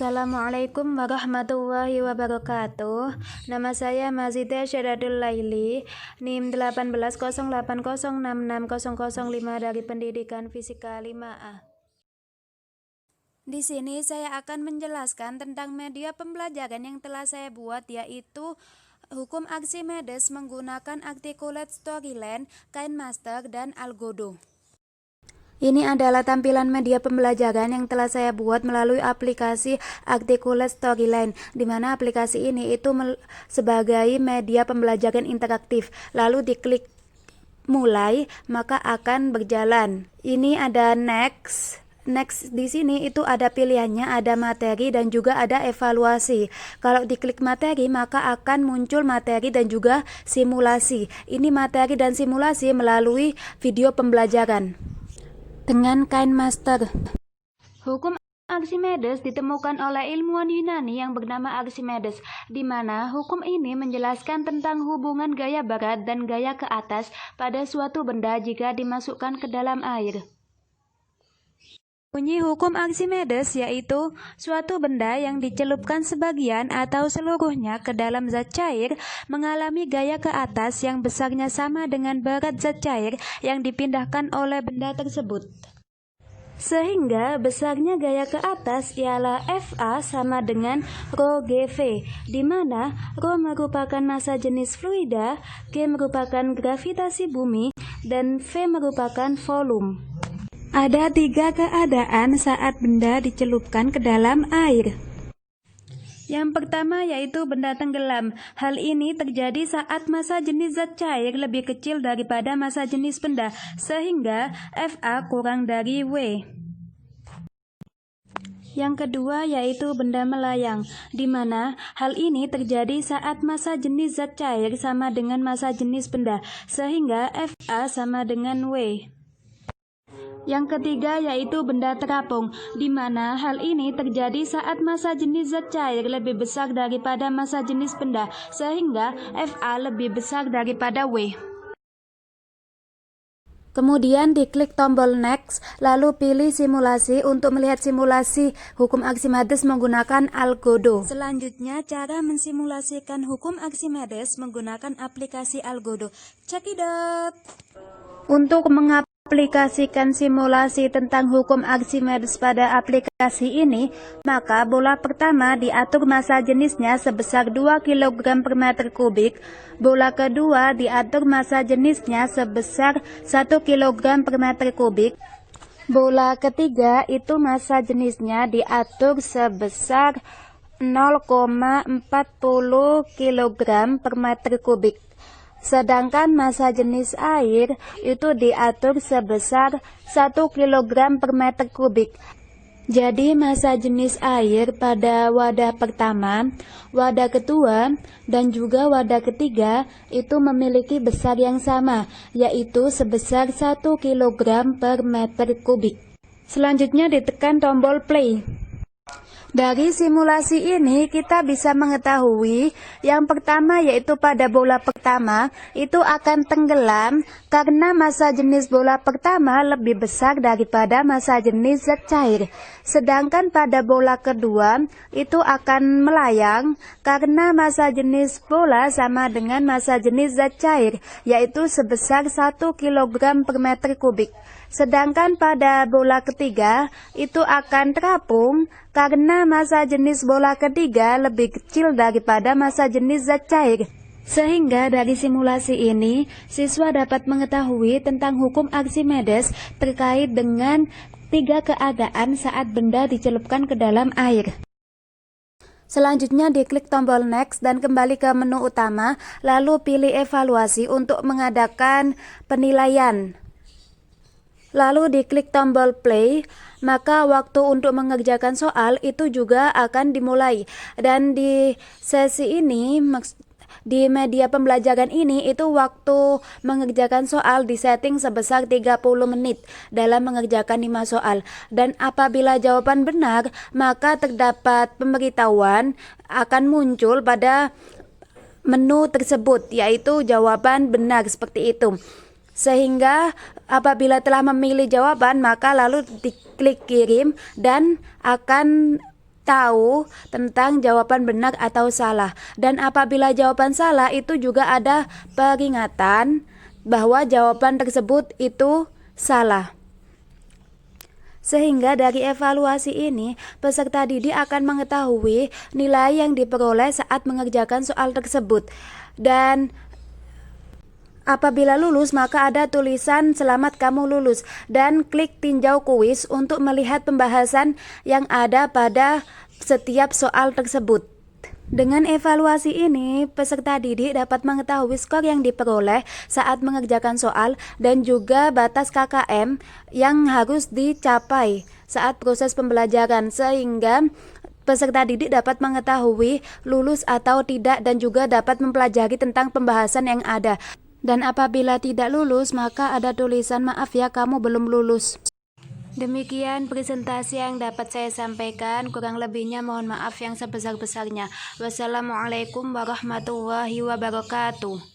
Assalamualaikum warahmatullahi wabarakatuh. Nama saya Mazidah Syaratul Laili, NIM 1808066005 dari Pendidikan Fisika 5A. Di sini saya akan menjelaskan tentang media pembelajaran yang telah saya buat, yaitu hukum Archimedes menggunakan articulate storyline, KineMaster, dan Algodo. Ini adalah tampilan media pembelajaran yang telah saya buat melalui aplikasi Articulate Storyline, di mana aplikasi ini itu sebagai media pembelajaran interaktif. Lalu diklik mulai, maka akan berjalan. Ini ada next. Next di sini itu ada pilihannya, ada materi dan juga ada evaluasi. Kalau diklik materi maka akan muncul materi dan juga simulasi. Ini materi dan simulasi melalui video pembelajaran dengan KineMaster. Hukum Archimedes ditemukan oleh ilmuwan Yunani yang bernama Archimedes, di mana hukum ini menjelaskan tentang hubungan gaya berat dan gaya ke atas pada suatu benda jika dimasukkan ke dalam air. Bunyi hukum Archimedes yaitu suatu benda yang dicelupkan sebagian atau seluruhnya ke dalam zat cair mengalami gaya ke atas yang besarnya sama dengan berat zat cair yang dipindahkan oleh benda tersebut. Sehingga besarnya gaya ke atas ialah Fa sama dengan Rho GV, di mana Rho merupakan massa jenis fluida, G merupakan gravitasi bumi, dan V merupakan volume. Ada 3 keadaan saat benda dicelupkan ke dalam air. Yang pertama yaitu benda tenggelam. Hal ini terjadi saat massa jenis zat cair lebih kecil daripada massa jenis benda, sehingga Fa kurang dari W. Yang kedua yaitu benda melayang, di mana hal ini terjadi saat massa jenis zat cair sama dengan massa jenis benda, sehingga Fa sama dengan W. Yang ketiga yaitu benda terapung, di mana hal ini terjadi saat massa jenis zat cair lebih besar daripada massa jenis benda, sehingga Fa lebih besar daripada W. Kemudian diklik tombol next, lalu pilih simulasi untuk melihat simulasi hukum Archimedes menggunakan Algodo. Selanjutnya, cara mensimulasikan hukum Archimedes menggunakan aplikasi Algodo. Check it out! Untuk mengaplikasikan simulasi tentang hukum Archimedes pada aplikasi ini, maka bola pertama diatur massa jenisnya sebesar 2 kg per meter kubik, bola kedua diatur massa jenisnya sebesar 1 kg per meter kubik, bola ketiga itu massa jenisnya diatur sebesar 0,40 kg per meter kubik. Sedangkan massa jenis air itu diatur sebesar 1 kg per meter kubik. Jadi massa jenis air pada wadah pertama, wadah kedua, dan juga wadah ketiga itu memiliki besar yang sama, yaitu sebesar 1 kg per meter kubik. Selanjutnya ditekan tombol play. Dari simulasi ini kita bisa mengetahui yang pertama yaitu pada bola pertama itu akan tenggelam karena massa jenis bola pertama lebih besar daripada massa jenis zat cair. Sedangkan pada bola kedua itu akan melayang karena massa jenis bola sama dengan massa jenis zat cair, yaitu sebesar 1 kg per meter kubik. Sedangkan pada bola ketiga itu akan terapung karena massa jenis bola ketiga lebih kecil daripada massa jenis zat cair. Sehingga dari simulasi ini, siswa dapat mengetahui tentang hukum Archimedes terkait dengan 3 keadaan saat benda dicelupkan ke dalam air. Selanjutnya diklik tombol next dan kembali ke menu utama, lalu pilih evaluasi untuk mengadakan penilaian. Lalu diklik tombol play, maka waktu untuk mengerjakan soal itu juga akan dimulai. Dan di sesi ini, di media pembelajaran ini, itu waktu mengerjakan soal disetting sebesar 30 menit dalam mengerjakan 5 soal. Dan apabila jawaban benar, maka terdapat pemberitahuan akan muncul pada menu tersebut, yaitu jawaban benar seperti itu. Sehingga apabila telah memilih jawaban, maka lalu diklik kirim dan akan tahu tentang jawaban benar atau salah. Dan apabila jawaban salah itu juga ada peringatan bahwa jawaban tersebut itu salah. Sehingga dari evaluasi ini, peserta didik akan mengetahui nilai yang diperoleh saat mengerjakan soal tersebut. Dan apabila lulus, maka ada tulisan "Selamat kamu lulus" dan klik tinjau kuis untuk melihat pembahasan yang ada pada setiap soal tersebut. Dengan evaluasi ini, peserta didik dapat mengetahui skor yang diperoleh saat mengerjakan soal dan juga batas KKM yang harus dicapai saat proses pembelajaran, sehingga peserta didik dapat mengetahui lulus atau tidak dan juga dapat mempelajari tentang pembahasan yang ada. Dan apabila tidak lulus, maka ada tulisan "Maaf ya, kamu belum lulus". Demikian presentasi yang dapat saya sampaikan, kurang lebihnya mohon maaf yang sebesar-besarnya. Wassalamualaikum warahmatullahi wabarakatuh.